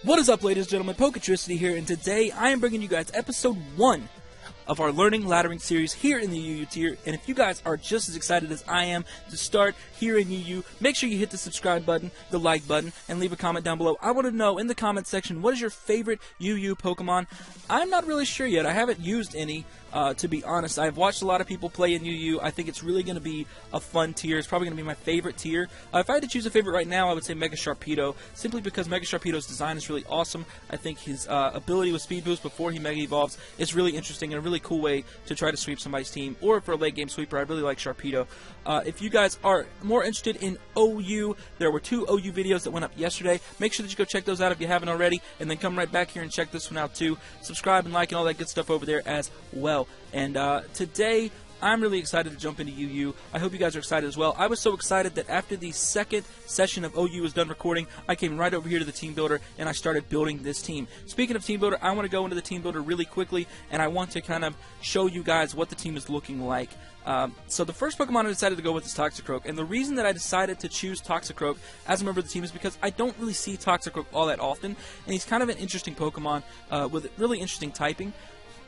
What is up, ladies and gentlemen? Poketricity here, and today I am bringing you guys episode 1 of our Learning Laddering series here in the UU tier. And if you guys are just as excited as I am to start here in UU, make sure you hit the subscribe button, the like button, and leave a comment down below. I want to know in the comment section, what is your favorite UU Pokemon? I'm not really sure yet. I haven't used any, to be honest. I've watched a lot of people play in UU. I think it's really going to be a fun tier. It's probably going to be my favorite tier. If I had to choose a favorite right now, I would say Mega Sharpedo, simply because Mega Sharpedo's design is really awesome. I think his ability with Speed Boost before he Mega Evolves is really interesting and a really cool way to try to sweep somebody's team, or for a late game sweeper. I really like Sharpedo. If you guys are more interested in OU, there were 2 OU videos that went up yesterday. Make sure that you go check those out if you haven't already, and then come right back here and check this one out too. Subscribe and like and all that good stuff over there as well. And today, I'm really excited to jump into UU. I hope you guys are excited as well. I was so excited that after the second session of OU was done recording, I came right over here to the Team Builder and I started building this team. Speaking of Team Builder, I want to go into the Team Builder really quickly, and I want to kind of show you guys what the team is looking like. So the first Pokemon I decided to go with is Toxicroak, and the reason that I decided to choose Toxicroak as a member of the team is because I don't really see Toxicroak all that often, and he's kind of an interesting Pokemon with really interesting typing.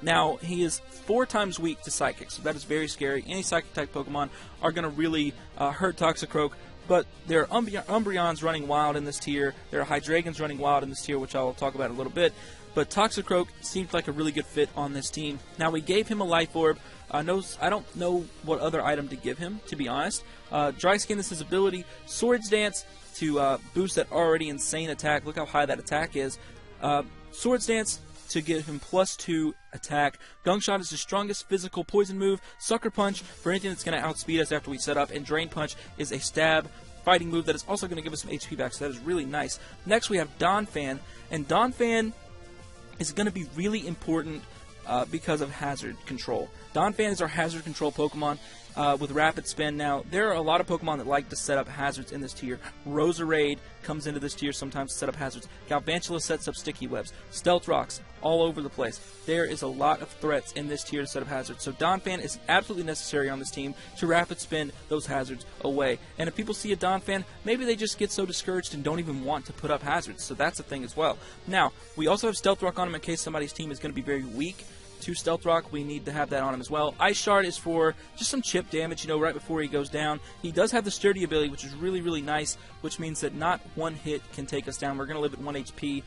Now, he is 4 times weak to Psychic, so that is very scary. Any Psychic-type Pokemon are going to really hurt Toxicroak, but there are Umbreons running wild in this tier. There are Hydreigons running wild in this tier, which I'll talk about in a little bit. But Toxicroak seems like a really good fit on this team. Now, we gave him a Life Orb. I don't know what other item to give him, to be honest. Dry Skin is his ability. Swords Dance to boost that already insane attack. Look how high that attack is. Swords Dance to give him +2 attack. Gunk Shot is his strongest physical poison move. Sucker Punch for anything that's going to outspeed us after we set up. And Drain Punch is a stab fighting move that is also going to give us some HP back, so that is really nice. Next we have Donphan, and Donphan is going to be really important because of hazard control. Donphan is our hazard control Pokemon with Rapid Spin. Now, there are a lot of Pokemon that like to set up hazards in this tier. Roserade comes into this tier sometimes to set up hazards. Galvantula sets up sticky webs. Stealth Rocks all over the place. There is a lot of threats in this tier to set up hazards. So Donphan is absolutely necessary on this team to Rapid Spin those hazards away. And if people see a Donphan, maybe they just get so discouraged and don't even want to put up hazards. So that's a thing as well. Now, we also have Stealth Rock on him in case somebody's team is going to be very weak to Stealth Rock. We need to have that on him as well. Ice Shard is for just some chip damage, right before he goes down. He does have the Sturdy ability, which is really, really nice, which means that not one hit can take us down. We're going to live at 1 HP.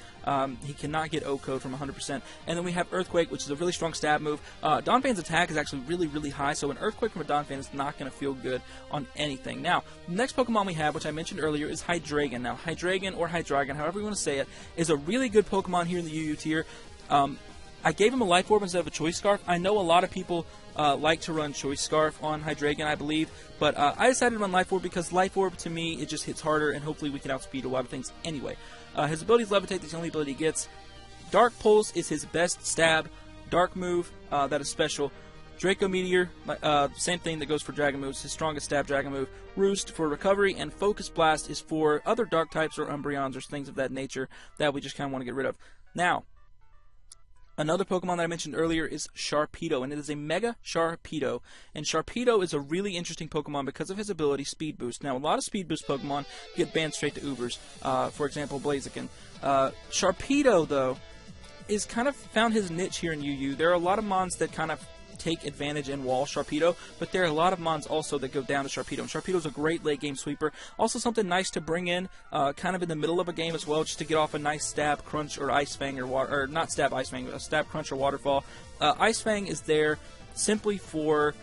He cannot get O-Code from 100%. And then we have Earthquake, which is a really strong stab move. Donphan's attack is actually really, really high, so an Earthquake from a Donphan is not going to feel good on anything. Now, the next Pokemon we have, which I mentioned earlier, is Hydreigon. Now, Hydreigon or Hydreigon, however you want to say it, is a really good Pokemon here in the UU tier. I gave him a Life Orb instead of a Choice Scarf. I know a lot of people like to run Choice Scarf on Hydreigon, I believe, but I decided to run Life Orb because Life Orb, to me, it just hits harder, and hopefully we can outspeed a lot of things anyway. His ability is Levitate. That's the only ability he gets. Dark Pulse is his best stab. Dark move, that is special. Draco Meteor, same thing that goes for Dragon moves, his strongest stab Dragon move. Roost for recovery, and Focus Blast is for other Dark types or Umbreons or things of that nature that we just kind of want to get rid of. Now, another Pokemon that I mentioned earlier is Sharpedo, and it is a Mega Sharpedo. And Sharpedo is a really interesting Pokemon because of his ability, Speed Boost. Now, a lot of Speed Boost Pokemon get banned straight to Ubers. For example, Blaziken. Sharpedo, though, is kind of found his niche here in UU. There are a lot of Mons that kind of take advantage and wall Sharpedo, but there are a lot of Mons also that go down to Sharpedo, and Sharpedo is a great late game sweeper. Also something nice to bring in kind of in the middle of a game as well, just to get off a nice Stab, Crunch, or Ice Fang, or not Stab, Ice Fang, but a Stab, Crunch, or Waterfall. Ice Fang is there simply for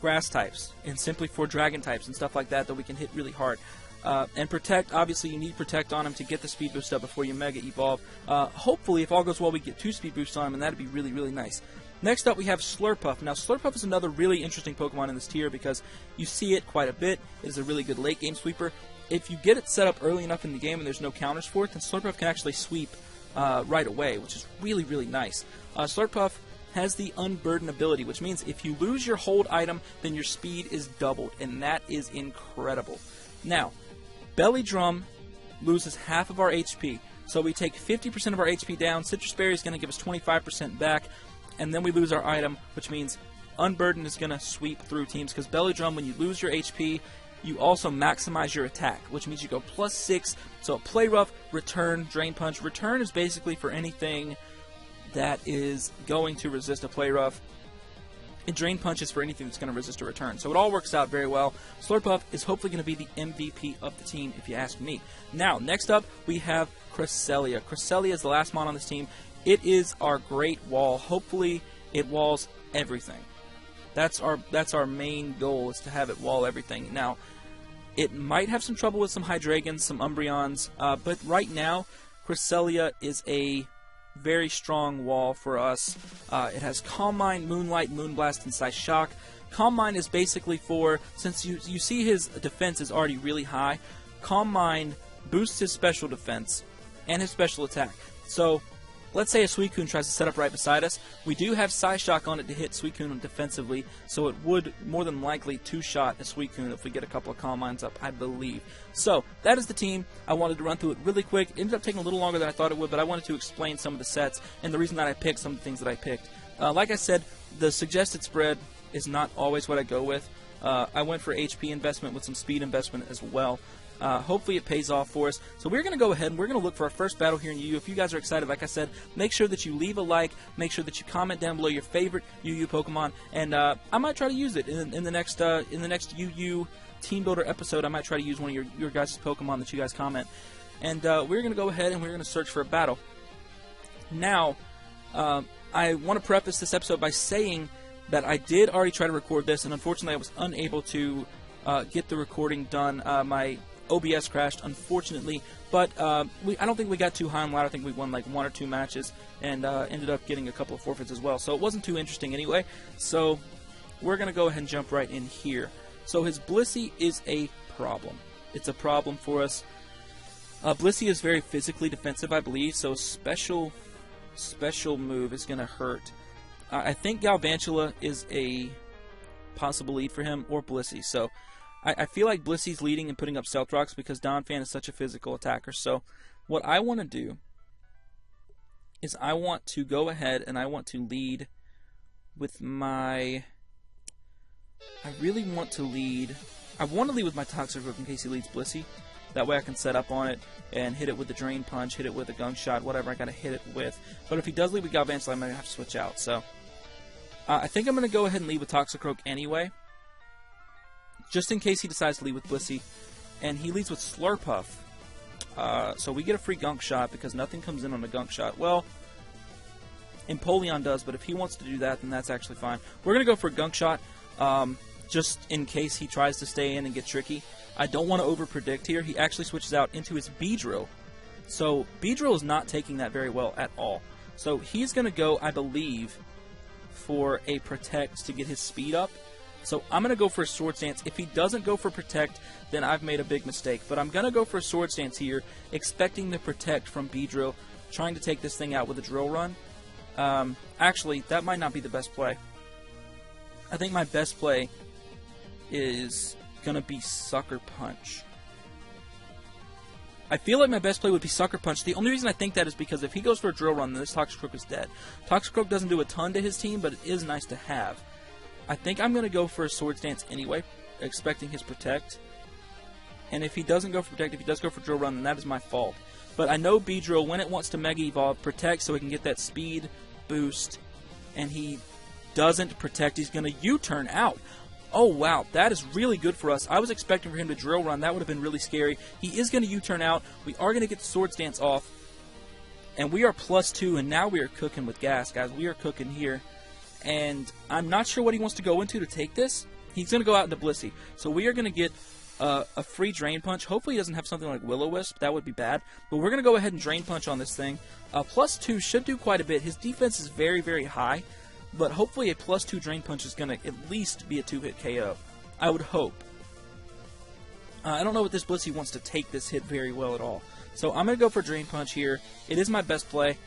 grass types and simply for dragon types and stuff like that we can hit really hard. And Protect, obviously you need Protect on him to get the Speed Boost up before you Mega Evolve. Hopefully, if all goes well, we get 2 Speed Boosts on him, and that'd be really, really nice. Next up, we have Slurpuff. Now, Slurpuff is another really interesting Pokemon in this tier because you see it quite a bit. It is a really good late-game sweeper. If you get it set up early enough in the game and there's no counters for it, then Slurpuff can actually sweep right away, which is really, really nice. Slurpuff has the Unburden ability, which means if you lose your hold item, then your speed is doubled, and that is incredible. Now, Belly Drum loses half of our HP, so we take 50% of our HP down. Citrus Berry is going to give us 25% back, and then we lose our item, which means Unburden is going to sweep through teams, because Belly Drum, when you lose your HP, you also maximize your attack, which means you go +6. So play rough, return, drain punch. Return is basically for anything that is going to resist a play rough. And drain punch is for anything that's going to resist a return. So it all works out very well. Slurpuff is hopefully going to be the MVP of the team, if you ask me. Now, next up, we have Cresselia. Cresselia is the last mon on this team. It is our great wall. Hopefully, it walls everything. That's our main goal, is to have it wall everything. Now, it might have some trouble with some Hydreigons, some Umbreons, but right now, Cresselia is a very strong wall for us. It has Calm Mind, Moonlight, Moonblast, and Psyshock. Calm Mind is basically for, since you see his defense is already really high, Calm Mind boosts his special defense and his special attack. So, let's say a Suicune tries to set up right beside us. We do have Psyshock on it to hit Suicune defensively, so it would more than likely two-shot a Suicune if we get a couple of Calm Minds up, I believe. So, that is the team. I wanted to run through it really quick. It ended up taking a little longer than I thought it would, but I wanted to explain some of the sets and the reason that I picked some of the things that I picked. Like I said, the suggested spread is not always what I go with. I went for HP investment with some speed investment as well. Hopefully it pays off for us. So we're going to go ahead and we're going to look for our first battle here in UU. If you guys are excited, like I said, make sure that you leave a like, make sure that you comment down below your favorite UU Pokemon, and I might try to use it in the next UU Team Builder episode. I might try to use one of your guys' Pokemon that you guys comment. And we're going to go ahead and we're going to search for a battle. Now, I want to preface this episode by saying that I did already try to record this, and unfortunately I was unable to get the recording done. My OBS crashed, unfortunately, but I don't think we got too high on ladder. I think we won like 1 or 2 matches and ended up getting a couple of forfeits as well. So it wasn't too interesting anyway. So we're going to go ahead and jump right in here. So his Blissey is a problem. It's a problem for us. Blissey is very physically defensive, I believe, so special move is going to hurt. I think Galvantula is a possible lead for him, or Blissey. So I feel like Blissey's leading and putting up Stealth Rocks because Donphan is such a physical attacker. So what I want to do is I want to go ahead and I want to lead with my... I want to lead with my Toxic Rook in case he leads Blissey. That way I can set up on it and hit it with the Drain Punch, hit it with a Gunk Shot, whatever I got to hit it with. But if he does lead with Galvantula, I might have to switch out. So I think I'm going to go ahead and lead with Toxic Rook anyway, just in case he decides to lead with Blissey. And he leads with Slurpuff. So we get a free Gunk Shot because nothing comes in on a Gunk Shot. Well, Empoleon does, but if he wants to do that, then that's actually fine. We're going to go for a Gunk Shot, just in case he tries to stay in and get tricky. I don't want to over-predict here. He actually switches out into his Beedrill. So Beedrill is not taking that very well at all. So he's going to go, I believe, for a Protect to get his speed up. So I'm going to go for a Swords Dance. If he doesn't go for Protect, then I've made a big mistake. But I'm going to go for a Swords Dance here, expecting the Protect from Beedrill, trying to take this thing out with a Drill Run. Actually, that might not be the best play. I think my best play is going to be Sucker Punch. I feel like my best play would be Sucker Punch. The only reason I think that is because if he goes for a Drill Run, then this Toxic Rook is dead. Toxic Rook doesn't do a ton to his team, but it is nice to have. I think I'm going to go for a Swords Dance anyway, expecting his Protect. And if he doesn't go for Protect, if he does go for Drill Run, then that is my fault. But I know Beedrill, when it wants to Mega Evolve, Protect so he can get that speed boost. And he doesn't Protect, he's going to U-turn out. Oh, wow, that is really good for us. I was expecting for him to Drill Run. That would have been really scary. He is going to U-turn out. We are going to get the Swords Dance off. And we are +2, and now we are cooking with gas, guys. We are cooking here. And I'm not sure what he wants to go into to take this. He's going to go out into Blissey. So we are going to get a free Drain Punch. Hopefully he doesn't have something like Will-O-Wisp. That would be bad. But we're going to go ahead and Drain Punch on this thing. +2 should do quite a bit. His defense is very, very high. But hopefully a +2 Drain Punch is going to at least be a 2-hit KO. I would hope. I don't know if this Blissey wants to take this hit very well at all. So I'm going to go for Drain Punch here. It is my best play.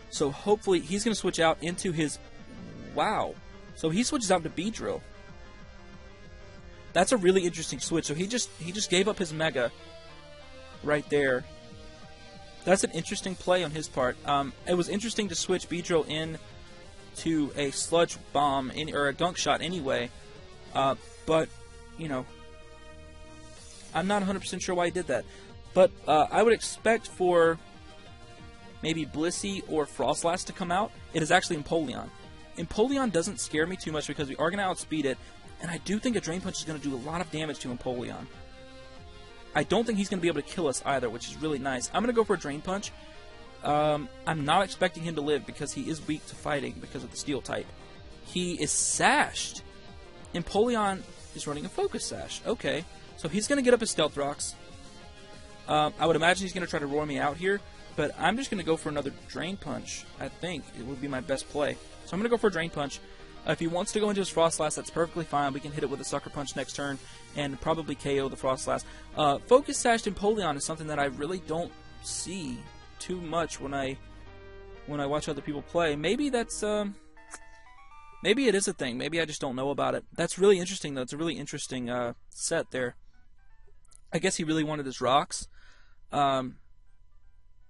So hopefully he's going to switch out into his... Wow. So he switches out to Beedrill. That's a really interesting switch. So he just gave up his Mega right there. That's an interesting play on his part. It was interesting to switch Beedrill in to a Sludge Bomb or a Gunk Shot anyway, but you know, I'm not 100% sure why he did that. But I would expect for maybe Blissey or Frostlass to come out. It is actually Empoleon. Empoleon doesn't scare me too much because we are going to outspeed it, and I do think a Drain Punch is going to do a lot of damage to Empoleon. I don't think he's going to be able to kill us either, which is really nice. I'm going to go for a Drain Punch. I'm not expecting him to live because he is weak to fighting because of the Steel type. He is sashed. Empoleon is running a Focus Sash. Okay, so he's going to get up his Stealth Rocks. I would imagine he's going to try to roar me out here, but I'm just going to go for another Drain Punch. I think it would be my best play. So I'm going to go for a Drain Punch. If he wants to go into his Frostlass, that's perfectly fine. We can hit it with a Sucker Punch next turn and probably KO the Frostlass. Focus Sashed Empoleon is something that I really don't see too much when I watch other people play. Maybe that's maybe it is a thing. Maybe I just don't know about it. That's really interesting though. It's a really interesting set there. I guess he really wanted his rocks.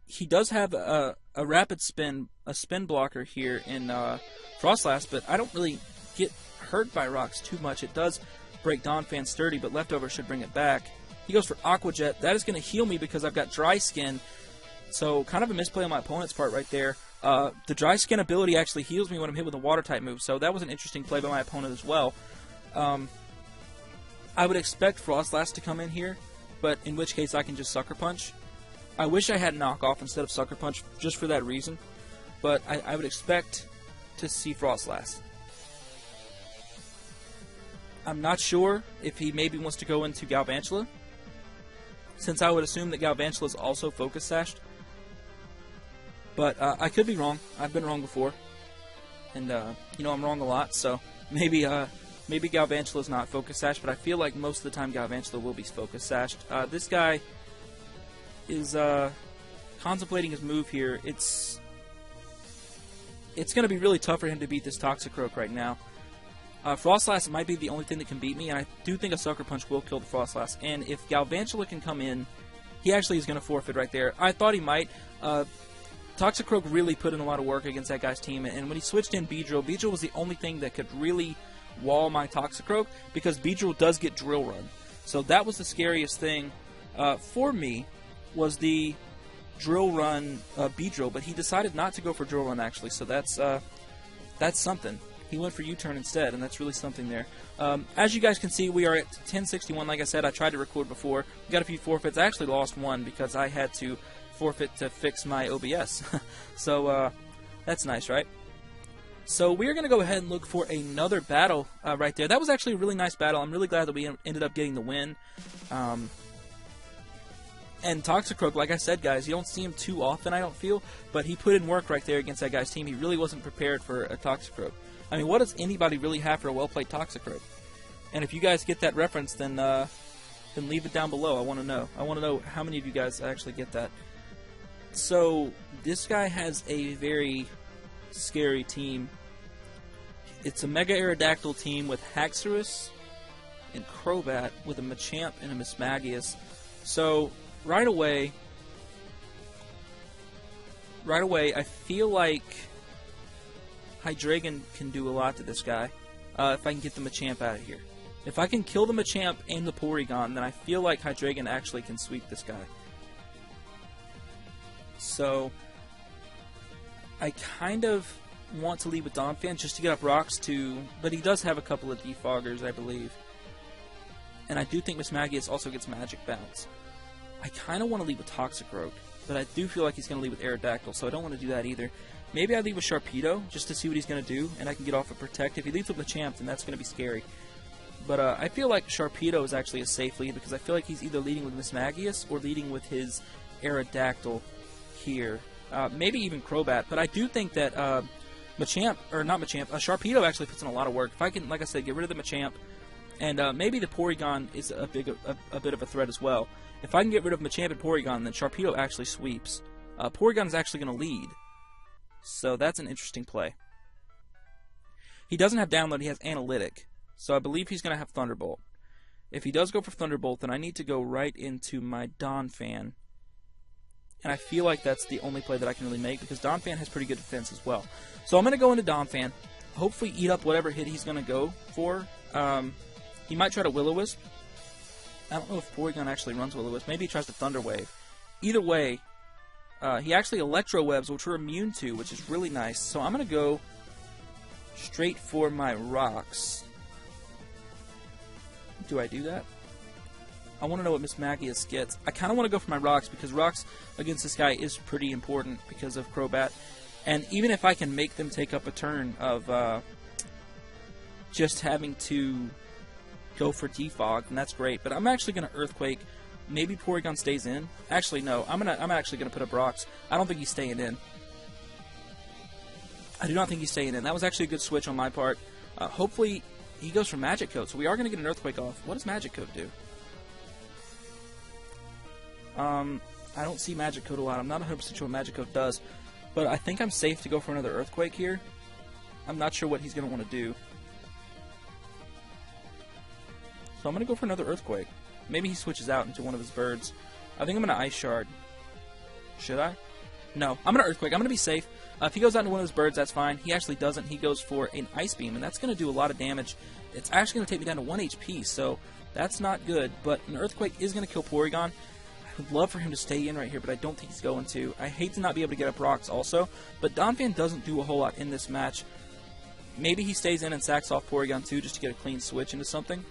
He does have a rapid spin, a spin blocker here in Frostlass, but I don't really get hurt by rocks too much. It does break Donphan sturdy, but Leftover should bring it back. He goes for Aqua Jet. That is going to heal me because I've got Dry Skin. So kind of a misplay on my opponent's part right there. The Dry Skin ability actually heals me when I'm hit with a Water type move, so that was an interesting play by my opponent as well. I would expect Frostlass to come in here, but in which case I can just Sucker Punch. I wish I had Knockoff instead of Sucker Punch just for that reason, but I would expect to see Frostlass. I'm not sure if he maybe wants to go into Galvantula, since I would assume that Galvantula is also Focus Sashed. But I could be wrong. I've been wrong before, and you know I'm wrong a lot. So maybe Galvantula is not Focus Sashed, but I feel like most of the time Galvantula will be Focus Sashed. This guy is contemplating his move here. It's going to be really tough for him to beat this Toxicroak right now. Frostlass might be the only thing that can beat me, and I do think a Sucker Punch will kill the Frostlass. And if Galvantula can come in, he actually is going to forfeit right there. I thought he might. Toxicroak really put in a lot of work against that guy's team, and when he switched in Beedrill, Beedrill was the only thing that could really wall my Toxicroak, because Beedrill does get Drill Run. So that was the scariest thing for me, was the Drill Run Beedrill, but he decided not to go for Drill Run actually, so that's something. He went for U-turn instead, and that's really something there. As you guys can see, we are at 1061. Like I said, I tried to record before. We got a few forfeits. I actually lost one because I had to forfeit to fix my OBS. So that's nice, right? So we're going to go ahead and look for another battle right there. That was actually a really nice battle. I'm really glad that we ended up getting the win. And Toxicroak, like I said, guys, you don't see him too often, I don't feel, but he put in work right there against that guy's team. He really wasn't prepared for a Toxicroak. I mean, what does anybody really have for a well-played Toxicroak? And if you guys get that reference, then leave it down below. I want to know. I want to know how many of you guys actually get that. So, this guy has a very scary team. It's a Mega Aerodactyl team with Haxorus and Crobat with a Machamp and a Mismagius. So, right away, I feel like Hydreigon can do a lot to this guy if I can get the Machamp out of here. If I can kill the Machamp and the Porygon, then I feel like Hydreigon actually can sweep this guy. So, I kind of want to lead with Donphan just to get up rocks too, but he does have a couple of Defoggers, I believe. And I do think Mismagius also gets Magic Bounce. I kind of want to lead with Toxicroak, but I do feel like he's going to lead with Aerodactyl, so I don't want to do that either. Maybe I lead with Sharpedo, just to see what he's going to do, and I can get off of Protect. If he leads with Machamp, then that's going to be scary. But I feel like Sharpedo is actually a safe lead, because I feel like he's either leading with Mismagius or leading with his Aerodactyl here. Maybe even Crobat, but I do think that Sharpedo actually puts in a lot of work. If I can, like I said, get rid of the Machamp, and maybe the Porygon is a bit of a threat as well. If I can get rid of Machamp and Porygon, then Sharpedo actually sweeps. Porygon is actually going to lead, so that's an interesting play. He doesn't have Download, he has Analytic, so I believe he's going to have Thunderbolt. If he does go for Thunderbolt, then I need to go right into my Donphan. And I feel like that's the only play that I can really make, because Donphan has pretty good defense as well. So I'm going to go into Donphan, hopefully eat up whatever hit he's going to go for. He might try to Will-O-Wisp. I don't know if Porygon actually runs Will-O-Wisp. Maybe he tries to Thunder Wave. Either way, he actually Electro Webs, which we're immune to, which is really nice. So I'm going to go straight for my rocks. Do I do that? I want to know what Mismagius gets. I kind of want to go for my rocks because rocks against this guy is pretty important because of Crobat. And even if I can make them take up a turn of just having to go for Defog, then that's great. But I'm actually going to Earthquake. Maybe Porygon stays in. Actually, no. I'm actually going to put up rocks. I don't think he's staying in. I do not think he's staying in. That was actually a good switch on my part. Hopefully, he goes for Magic Coat. So we are going to get an Earthquake off. What does Magic Coat do? I don't see Magic Coat a lot. I'm not 100% sure what Magic Coat does, but I think I'm safe to go for another Earthquake here. I'm not sure what he's going to want to do. So I'm going to go for another Earthquake. Maybe he switches out into one of his birds. I think I'm going to Ice Shard. Should I? No. I'm going to Earthquake. I'm going to be safe. If he goes out into one of his birds, that's fine. He actually doesn't. He goes for an Ice Beam, and that's going to do a lot of damage. It's actually going to take me down to 1 HP, so that's not good. But an Earthquake is going to kill Porygon. I would love for him to stay in right here, but I don't think he's going to. I hate to not be able to get up rocks also, but Donphan doesn't do a whole lot in this match. Maybe he stays in and sacks off Porygon too, just to get a clean switch into something.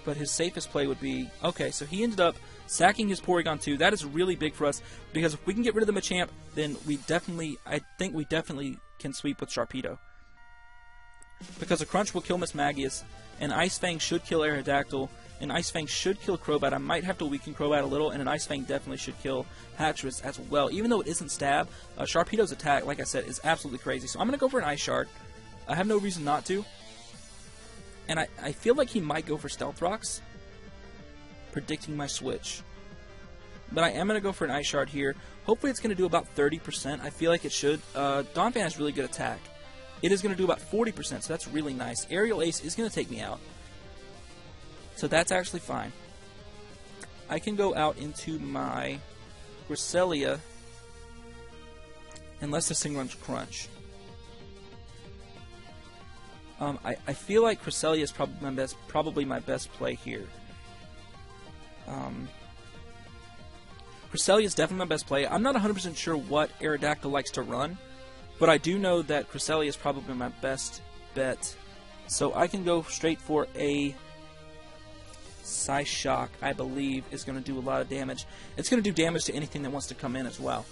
But his safest play would be... Okay, so he ended up sacking his Porygon too. That is really big for us, because if we can get rid of the Machamp, then we definitely... I think we definitely can sweep with Sharpedo. Because a Crunch will kill Mismagius, and Ice Fang should kill Aerodactyl, and Ice Fang should kill Crobat. I might have to weaken Crobat a little, and an Ice Fang definitely should kill Hatchers as well. Even though it isn't Stab, Sharpedo's attack, like I said, is absolutely crazy. So I'm going to go for an Ice Shard. I have no reason not to. And I feel like he might go for Stealth Rocks, predicting my switch. But I am going to go for an Ice Shard here. Hopefully it's going to do about 30%. I feel like it should. Donphan has really good attack. It is going to do about 40%, so that's really nice. Aerial Ace is going to take me out. So that's actually fine. I can go out into my Cresselia, unless this thing runs Crunch. I feel like Cresselia is probably my best play here. Cresselia is definitely my best play. I'm not 100% sure what Aerodactyl likes to run, but I do know that Cresselia is probably my best bet. So I can go straight for a Psyshock, I believe, is going to do a lot of damage. It's going to do damage to anything that wants to come in as well.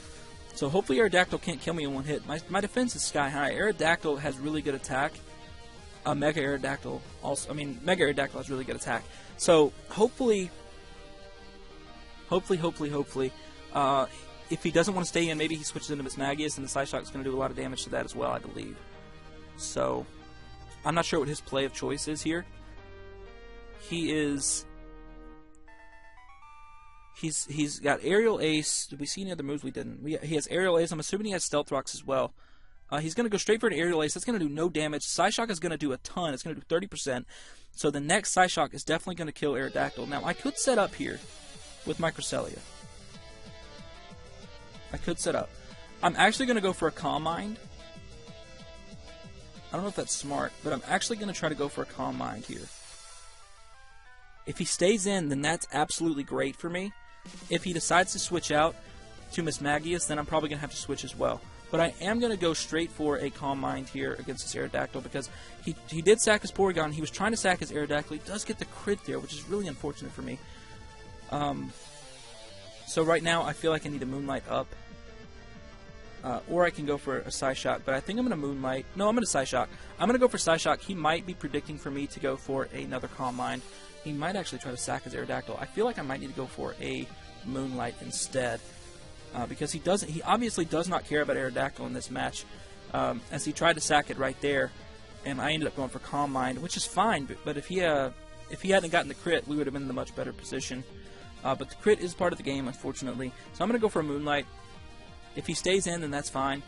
So hopefully Aerodactyl can't kill me in one hit. My defense is sky high. Aerodactyl has really good attack. Mega Aerodactyl also, Mega Aerodactyl has really good attack. So hopefully, if he doesn't want to stay in, maybe he switches into Mismagius, and the Psyshock is going to do a lot of damage to that as well, I believe. So I'm not sure what his play of choice is here. He's got Aerial Ace. Did we see any other moves? We didn't. He has Aerial Ace. I'm assuming he has Stealth Rocks as well. He's going to go straight for an Aerial Ace. That's going to do no damage. Psyshock is going to do a ton. It's going to do 30%. So the next Psyshock is definitely going to kill Aerodactyl. Now, I could set up here with my Cresselia. I could set up. I'm actually going to go for a Calm Mind. I don't know if that's smart, but I'm actually going to try to go for a Calm Mind here. If he stays in, then that's absolutely great for me. If he decides to switch out to Mismagius, then I'm probably going to have to switch as well. But I am going to go straight for a Calm Mind here against this Aerodactyl, because he did sack his Porygon. He was trying to sack his Aerodactyl. He does get the crit there, which is really unfortunate for me. So right now, I feel like I need a Moonlight up. Or I can go for a Psyshock, but I think I'm going to Moonlight. No, I'm going to Psyshock. I'm going to go for Psyshock. He might be predicting for me to go for another Calm Mind. He might actually try to sack his Aerodactyl. I feel like I might need to go for a Moonlight instead. Because he obviously does not care about Aerodactyl in this match, as he tried to sack it right there, and I ended up going for Calm Mind, which is fine. But if he hadn't gotten the crit, we would have been in a much better position. But the crit is part of the game, unfortunately. So I'm going to go for a Moonlight. If he stays in, then that's fine.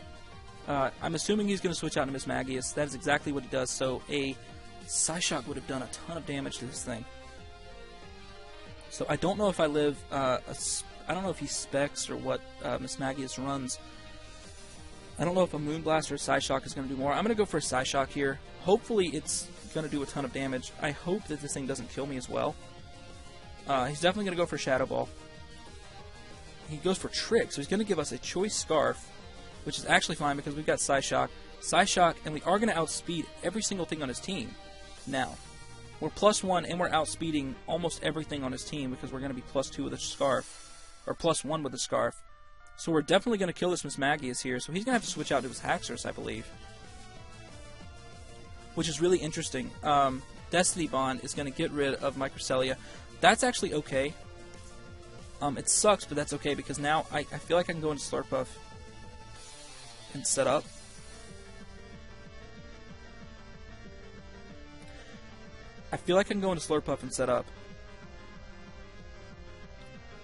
I'm assuming he's going to switch out to Mismagius. That is exactly what he does. So a Psyshock would have done a ton of damage to this thing. So I don't know if I live. I don't know if he specs or what Mismagius runs. I don't know if a Moonblast or a Psyshock is going to do more. I'm going to go for a Psyshock here. Hopefully it's going to do a ton of damage. I hope that this thing doesn't kill me as well. He's definitely going to go for Shadow Ball. He goes for Trick, so he's going to give us a Choice Scarf, which is actually fine because we've got Psyshock, and we are going to outspeed every single thing on his team. Now, we're +1 and we're outspeeding almost everything on his team because we're going to be +2 with a Scarf, or +1 with a Scarf. So we're definitely going to kill this Mismagius here, so he's going to have to switch out to his Haxorus, I believe. Which is really interesting. Destiny Bond is going to get rid of my Cresselia. That's actually okay. It sucks, but that's okay because now I feel like I can go into Slurpuff and set up.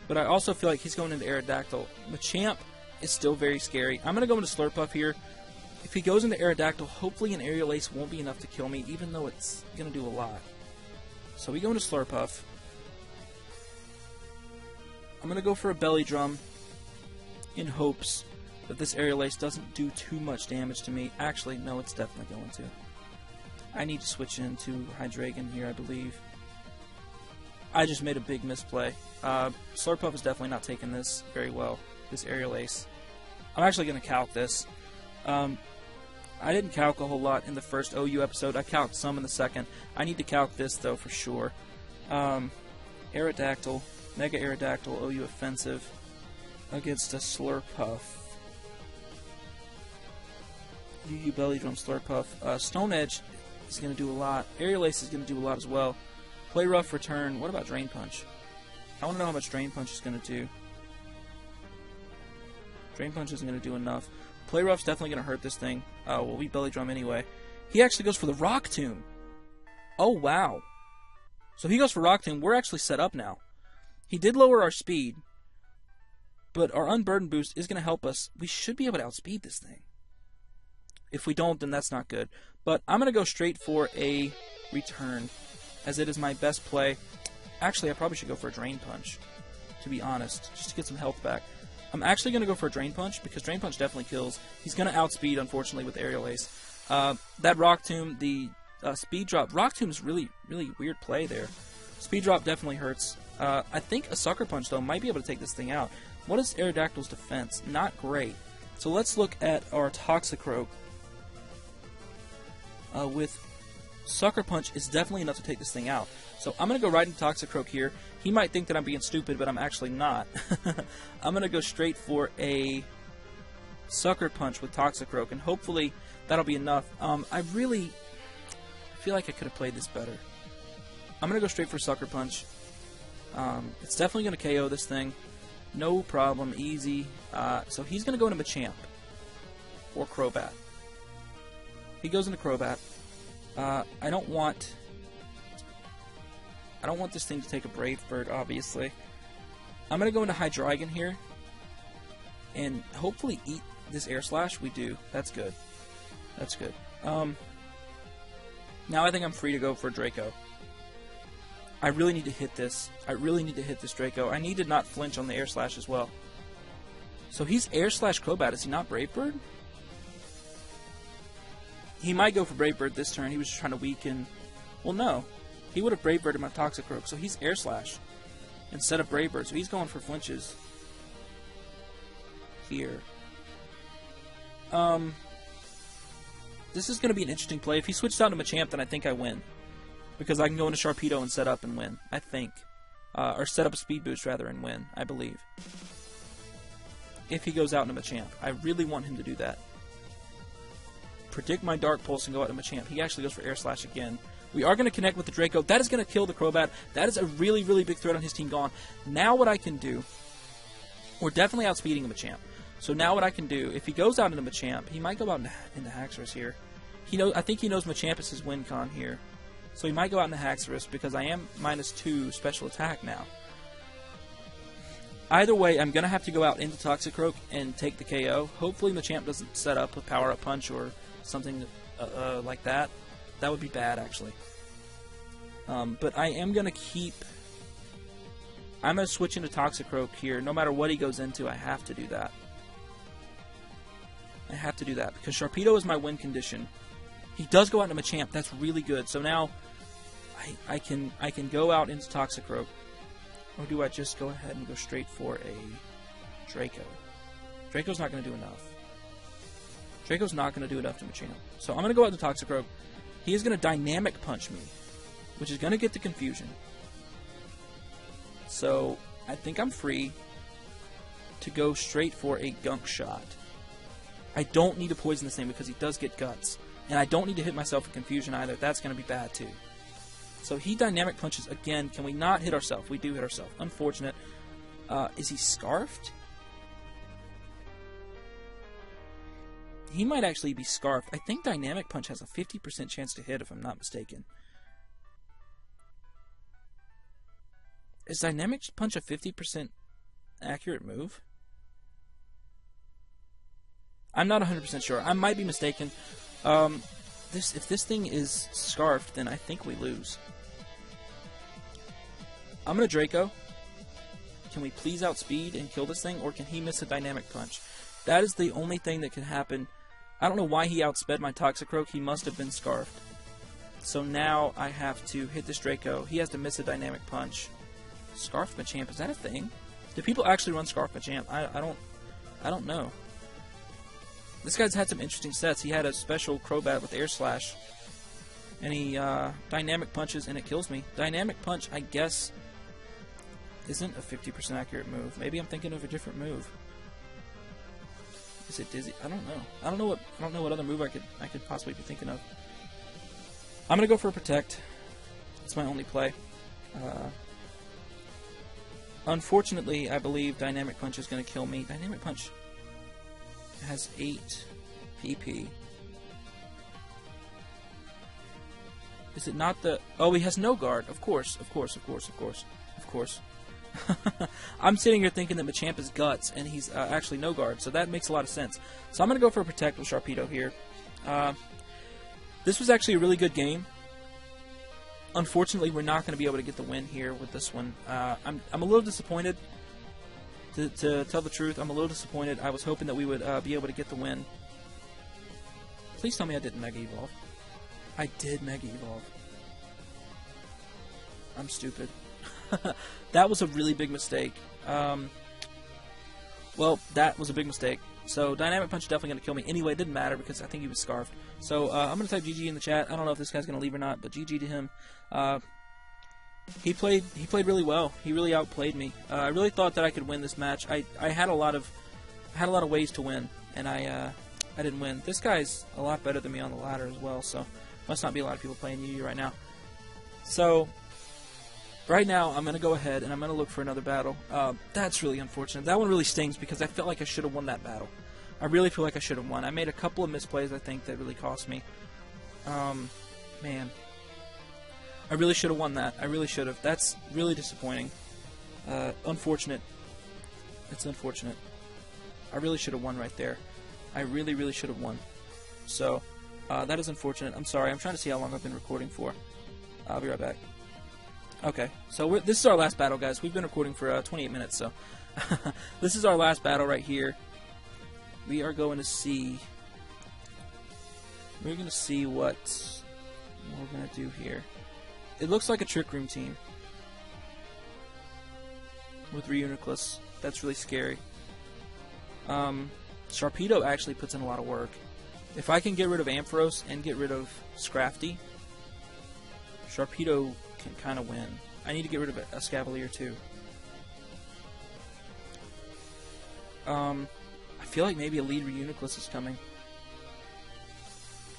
But I also feel like he's going into Aerodactyl. Machamp is still very scary. I'm going to go into Slurpuff here. If he goes into Aerodactyl, hopefully an Aerial Ace won't be enough to kill me, even though it's going to do a lot. So we go into Slurpuff. I'm going to go for a Belly Drum in hopes that this Aerial Ace doesn't do too much damage to me. Actually, no, it's definitely going to. I need to switch into Hydreigon here, I believe. I just made a big misplay. Slurpuff is definitely not taking this very well, this Aerial Ace. I'm actually going to calc this. I didn't calc a whole lot in the first OU episode. I calced some in the second. I need to calc this, though, for sure. Aerodactyl, Mega Aerodactyl, OU offensive against a Slurpuff. UU Belly Drum, Slurpuff. Stone Edge is going to do a lot. Aerial Ace is going to do a lot as well. Play Rough, return. What about Drain Punch? I want to know how much Drain Punch is going to do. Drain Punch isn't going to do enough. Play Rough's definitely going to hurt this thing. Well, we Belly Drum anyway. He actually goes for the Rock Tomb. Oh, wow. So he goes for Rock Tomb. We're actually set up now. He did lower our speed, but our Unburden boost is going to help us. We should be able to outspeed this thing. If we don't, then that's not good. But I'm going to go straight for a return, as it is my best play. Actually, I probably should go for a Drain Punch, to be honest, just to get some health back. I'm actually going to go for a Drain Punch, because Drain Punch definitely kills. He's going to outspeed, unfortunately, with Aerial Ace. That Rock Tomb, the Speed Drop. Rock Tomb is really, really weird play there. Speed Drop definitely hurts. I think a Sucker Punch, though, might be able to take this thing out. What is Aerodactyl's defense? Not great. So let's look at our Toxicroak. With Sucker Punch is definitely enough to take this thing out. So I'm going to go right into Toxicroak here. He might think that I'm being stupid, but I'm actually not. I'm going to go straight for a Sucker Punch with Toxicroak, and hopefully that'll be enough. I really feel like I could have played this better. I'm going to go straight for Sucker Punch. It's definitely going to KO this thing. No problem, easy. So he's going to go into Machamp or Crobat. He goes into Crobat. I don't want this thing to take a Brave Bird, obviously. I'm going to go into Hydreigon here and hopefully eat this Air Slash. We do. That's good. That's good. Now I think I'm free to go for Draco. I really need to hit this. I really need to hit this Draco. I need to not flinch on the Air Slash as well. So he's Air Slash Crobat. Is he not Brave Bird? He might go for Brave Bird this turn. He was just trying to weaken. Well, no. He would have Brave Birded my Toxicroak, so he's Air Slash instead of Brave Bird. So he's going for flinches here. This is going to be an interesting play. If he switches out to Machamp, then I think I win. Because I can go into Sharpedo and set up and win, I think. Or set up a Speed Boost, rather, and win, I believe. If he goes out into Machamp. I really want him to do that. Predict my Dark Pulse and go out to Machamp. He actually goes for Air Slash again. We are going to connect with the Draco. That is going to kill the Crobat. That is a really, really big threat on his team gone. Now what I can do, we're definitely outspeeding a Machamp. So now what I can do, if he goes out into Machamp, he might go out into Haxorus here. I think he knows Machamp is his win con here. So he might go out into Haxorus because I am -2 special attack now. Either way, I'm going to have to go out into Toxicroak and take the KO. Hopefully Machamp doesn't set up a Power-Up Punch or something like that. That would be bad, actually. But I am going to keep... I'm going to switch into Toxicroak here. No matter what he goes into, I have to do that. I have to do that because Sharpedo is my win condition. He does go out into Machamp. That's really good. So now I can go out into Toxicroak. Or do I just go ahead and go straight for a Draco? Draco's not going to do enough. Draco's not going to do enough to Machamp. So I'm going to go out to Toxicroak. He is going to Dynamic Punch me, which is going to get the confusion. So I think I'm free to go straight for a Gunk Shot. I don't need to poison this thing because he does get Guts. And I don't need to hit myself in confusion either. That's going to be bad too. So he Dynamic Punches again. Can we not hit ourselves? We do hit ourselves. Unfortunate. Is he Scarfed? He might actually be Scarfed. I think Dynamic Punch has a 50% chance to hit if I'm not mistaken. Is Dynamic Punch a 50% accurate move? I'm not 100% sure. I might be mistaken. If this thing is Scarfed, then I think we lose. I'm going to Draco. Can we please outspeed and kill this thing, or can he miss a Dynamic Punch? That is the only thing that can happen. I don't know why he outsped my Toxicroak. He must have been Scarfed. So now I have to hit this Draco. He has to miss a Dynamic Punch. Scarfed Machamp, is that a thing? Do people actually run Scarfed Machamp? I don't know. This guy's had some interesting sets. He had a special Crobat with Air Slash. And he Dynamic Punches and it kills me. Dynamic Punch, I guess, isn't a 50% accurate move. Maybe I'm thinking of a different move. Is it Dizzy? I don't know. I don't know what other move I could possibly be thinking of. I'm gonna go for a Protect. It's my only play. Unfortunately, I believe Dynamic Punch is gonna kill me. Dynamic Punch has 8 PP. Is it not the... Oh, he has no guard. Of course. I'm sitting here thinking that Machamp is Guts, and he's actually no guard, so that makes a lot of sense. So I'm going to go for a Protect with Sharpedo here. This was actually a really good game. Unfortunately, we're not going to be able to get the win here with this one. I'm a little disappointed. To tell the truth, I'm a little disappointed. I was hoping that we would be able to get the win. Please tell me I didn't Mega Evolve. I did Mega Evolve. I'm stupid. That was a really big mistake. Well, that was a big mistake. So Dynamic Punch is definitely going to kill me. Anyway, it didn't matter because I think he was Scarfed. So I'm going to type GG in the chat. I don't know if this guy's going to leave or not, but GG to him. He played really well. He really outplayed me. I really thought that I could win this match. I had a lot of ways to win, and I didn't win. This guy's a lot better than me on the ladder as well, so must not be a lot of people playing UU right now. So right now I'm going to go ahead and I'm going to look for another battle. That's really unfortunate. That one really stings because I felt like I should have won that battle. I really feel like I should have won. I made a couple of misplays, I think, that really cost me. Man. I really should have won that. I really should have. That's really disappointing. Unfortunate. It's unfortunate. I really should have won right there. I really, really should have won. So, that is unfortunate. I'm sorry. I'm trying to see how long I've been recording for. I'll be right back. Okay. So, this is our last battle, guys. We've been recording for 28 minutes, so. This is our last battle right here. We are going to see... We're going to see what we're going to do here. It looks like a Trick Room team with Reuniclus. That's really scary. Sharpedo actually puts in a lot of work. If I can get rid of Ampharos and get rid of Scrafty, Sharpedo can kind of win. I need to get rid of a Scavalier too. I feel like maybe a lead Reuniclus is coming.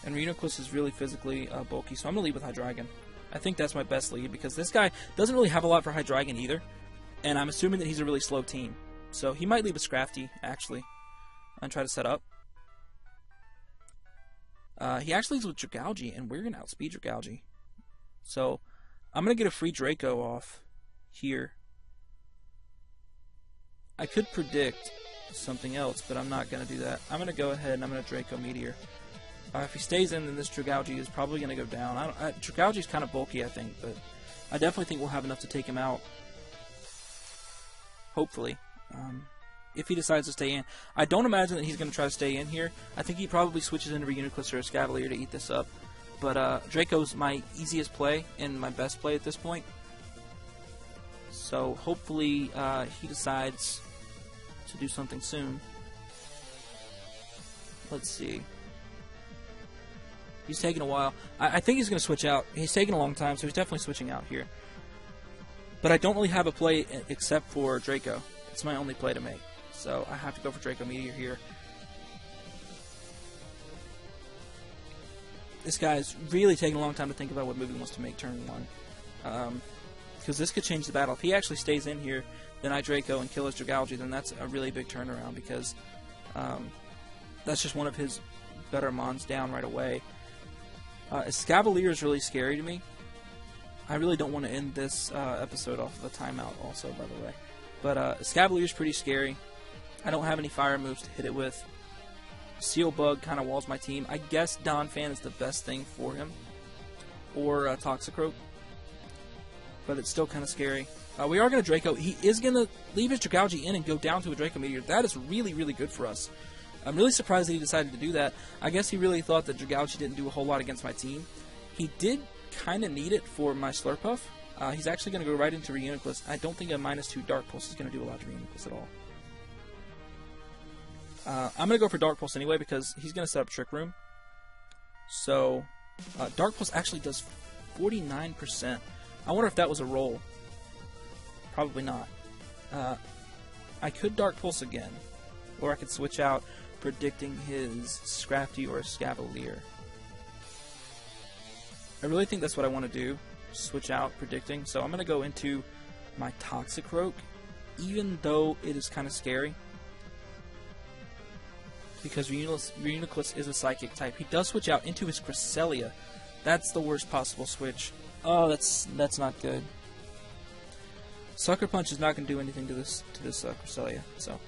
And Reuniclus is really physically bulky, so I'm going to lead with Hydreigon. I think that's my best lead because this guy doesn't really have a lot for Hydreigon either. And I'm assuming that he's a really slow team. So he might leave with Scrafty, actually, and try to set up. He actually leaves with Dragalge, and we're going to outspeed Dragalge. So I'm going to get a free Draco off here. I could predict something else, but I'm not going to do that. I'm going to go ahead and I'm going to Draco Meteor. If he stays in, then this Dragalge is probably going to go down. Dragalge is kind of bulky, I think, but I definitely think we'll have enough to take him out. Hopefully. If he decides to stay in. I don't imagine that he's going to try to stay in here. I think he probably switches into Reuniclus or a Scavalier to eat this up. But Draco's my easiest play and my best play at this point. So hopefully he decides to do something soon. Let's see. He's taking a while. I think he's going to switch out. He's taking a long time, so he's definitely switching out here. But I don't really have a play except for Draco. It's my only play to make. So I have to go for Draco Meteor here. This guy's really taking a long time to think about what move he wants to make turn 1. Because this could change the battle. If he actually stays in here, then I Draco and kill his Dragalge, then that's a really big turnaround because that's just one of his better mons down right away. Escavalier is really scary to me. I really don't want to end this episode off of a timeout also, by the way. But Escavalier is pretty scary. I don't have any fire moves to hit it with. Seal Bug kind of walls my team. I guess Donphan is the best thing for him. Or Toxicroak. But it's still kind of scary. We are going to Draco. He is going to leave his Dragalge in and go down to a Draco Meteor. That is really, really good for us. I'm really surprised that he decided to do that. I guess he really thought that Dragalge didn't do a whole lot against my team. He did kind of need it for my Slurpuff. He's actually going to go right into Reuniclus. I don't think a -2 Dark Pulse is going to do a lot to Reuniclus at all. I'm going to go for Dark Pulse anyway because he's going to set up Trick Room. So, Dark Pulse actually does 49%. I wonder if that was a roll. Probably not. I could Dark Pulse again. Or I could switch out predicting his Scrafty or Escavalier. I really think that's what I want to do. Switch out predicting. So I'm going to go into my Toxicroak, even though it is kind of scary. Because Reuniclus is a Psychic type. He does switch out into his Cresselia. That's the worst possible switch. Oh, that's not good. Sucker Punch is not going to do anything to this Cresselia. So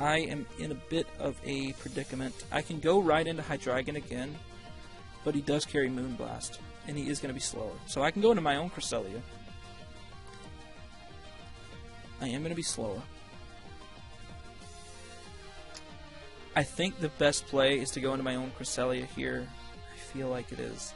I am in a bit of a predicament. I can go right into Hydreigon again, but he does carry Moonblast, and he is going to be slower. So I can go into my own Cresselia. I am going to be slower. I think the best play is to go into my own Cresselia here. I feel like it is.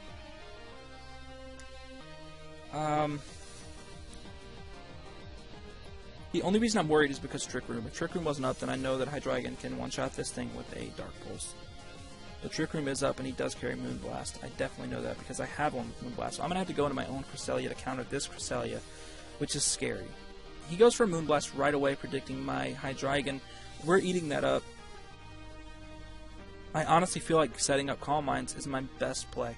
The only reason I'm worried is because Trick Room. If Trick Room wasn't up, then I know that Hydreigon can one-shot this thing with a Dark Pulse. The Trick Room is up, and he does carry Moonblast. I definitely know that because I have one with Moonblast. So I'm going to have to go into my own Cresselia to counter this Cresselia, which is scary. He goes for Moonblast right away, predicting my Hydreigon. We're eating that up. I honestly feel like setting up Calm Minds is my best play.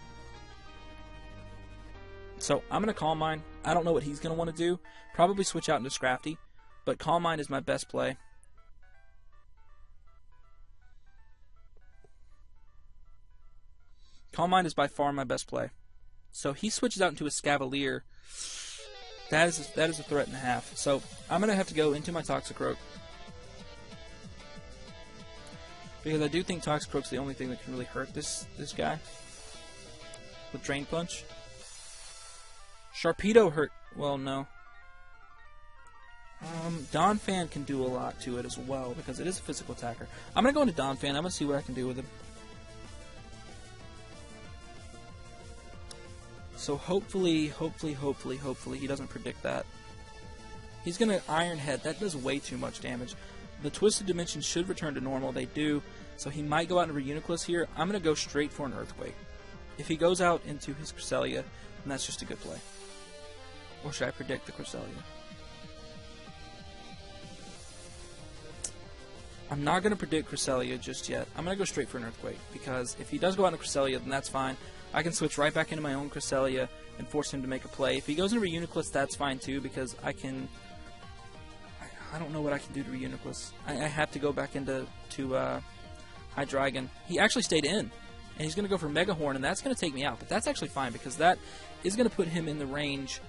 So I'm going to Calm Mind. I don't know what he's going to want to do. Probably switch out into Scrafty. But Calm Mind is my best play. Calm Mind is by far my best play. So he switches out into a Escavalier. That is a threat and a half. So I'm going to have to go into my Toxicroak. Because I do think Toxicroak's the only thing that can really hurt this guy. With Drain Punch. Sharpedo hurt. Well, no. Donphan can do a lot to it as well because it is a physical attacker. I'm going to go into Donphan. I'm going to see what I can do with him. So hopefully he doesn't predict that. He's going to Iron Head. That does way too much damage. The Twisted Dimensions should return to normal. They do. So he might go out into Reuniclus here. I'm going to go straight for an Earthquake. If he goes out into his Cresselia, then that's just a good play. Or should I predict the Cresselia? I'm not going to predict Cresselia just yet. I'm going to go straight for an Earthquake, because if he does go out into Cresselia, then that's fine. I can switch right back into my own Cresselia and force him to make a play. If he goes into Reuniclus, that's fine too, because I can... I don't know what I can do to Reuniclus. I have to go back into Hydreigon. He actually stayed in, and he's going to go for Mega Horn, and that's going to take me out. But that's actually fine, because that is going to put him in the range,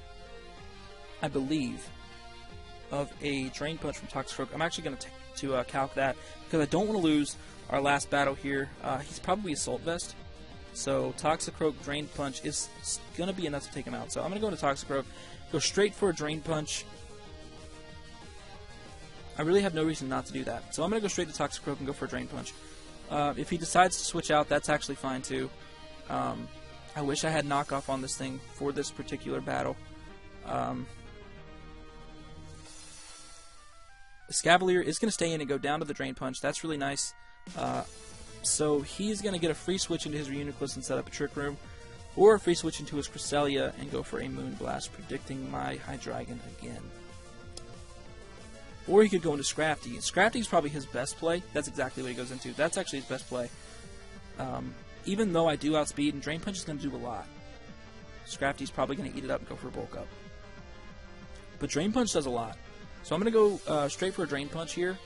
I believe, of a Drain Punch from Toxicroak. I'm actually going to calc that, because I don't want to lose our last battle here. He's probably Assault Vest, so Toxicroak Drain Punch is going to be enough to take him out. So I'm going to go into Toxicroak, go straight for a Drain Punch. I really have no reason not to do that. So I'm going to go straight to Toxicroak and go for a Drain Punch. If he decides to switch out, that's actually fine too. I wish I had knockoff on this thing for this particular battle. Scavalier is going to stay in and go down to the Drain Punch. That's really nice. So he's going to get a free switch into his Reuniclus and set up a Trick Room, or a free switch into his Cresselia and go for a Moonblast, predicting my Hydreigon again. Or he could go into Scrafty. Scrafty is probably his best play. That's exactly what he goes into. That's actually his best play. Even though I do outspeed, and Drain Punch is going to do a lot. Scrafty's probably going to eat it up and go for a Bulk Up. But Drain Punch does a lot. So I'm going to go straight for a Drain Punch here.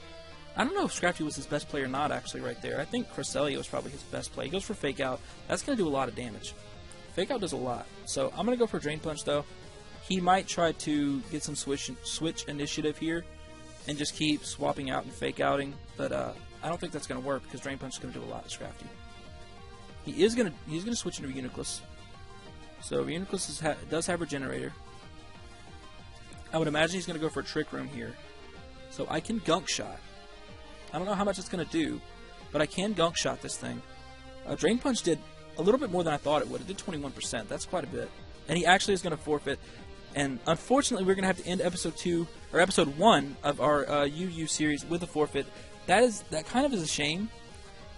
I don't know if Scrafty was his best play or not, actually, right there. I think Cresselia was probably his best play. He goes for Fake Out. That's going to do a lot of damage. Fake Out does a lot. So I'm going to go for a Drain Punch, though. He might try to get some switch initiative here and just keep swapping out and Fake Outing. But I don't think that's going to work because Drain Punch is going to do a lot to Scrafty. He's going to switch into Reuniclus. So Reuniclus does have Regenerator. I would imagine he's going to go for a Trick Room here. So I can Gunk Shot. I don't know how much it's going to do, but I can Gunk Shot this thing. Drain Punch did a little bit more than I thought it would. It did 21%. That's quite a bit. And he actually is going to forfeit. And unfortunately, we're going to have to end episode 1 of our UU series with a forfeit. That kind of is a shame,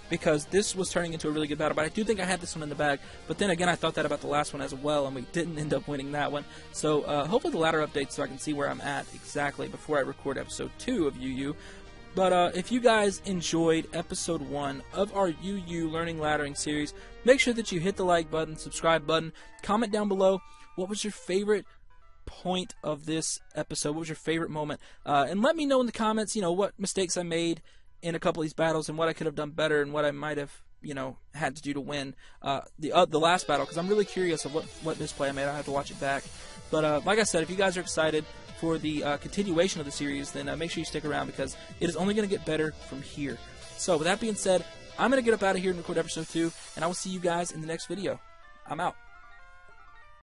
because this was turning into a really good battle, but I do think I had this one in the bag. But then again, I thought that about the last one as well, and we didn't end up winning that one. So hopefully the ladder updates so I can see where I'm at exactly before I record episode 2 of UU. But if you guys enjoyed episode 1 of our UU Learning Laddering series, make sure that you hit the like button, subscribe button, comment down below what was your favorite point of this episode, what was your favorite moment, and let me know in the comments, what mistakes I made in a couple of these battles and what I could have done better and what I might have, had to do to win the last battle, because I'm really curious of what misplay I made. I have to watch it back. But like I said, if you guys are excited for the continuation of the series, then make sure you stick around, because it is only going to get better from here. So with that being said, I'm going to get up out of here and record episode 2, and I will see you guys in the next video. I'm out.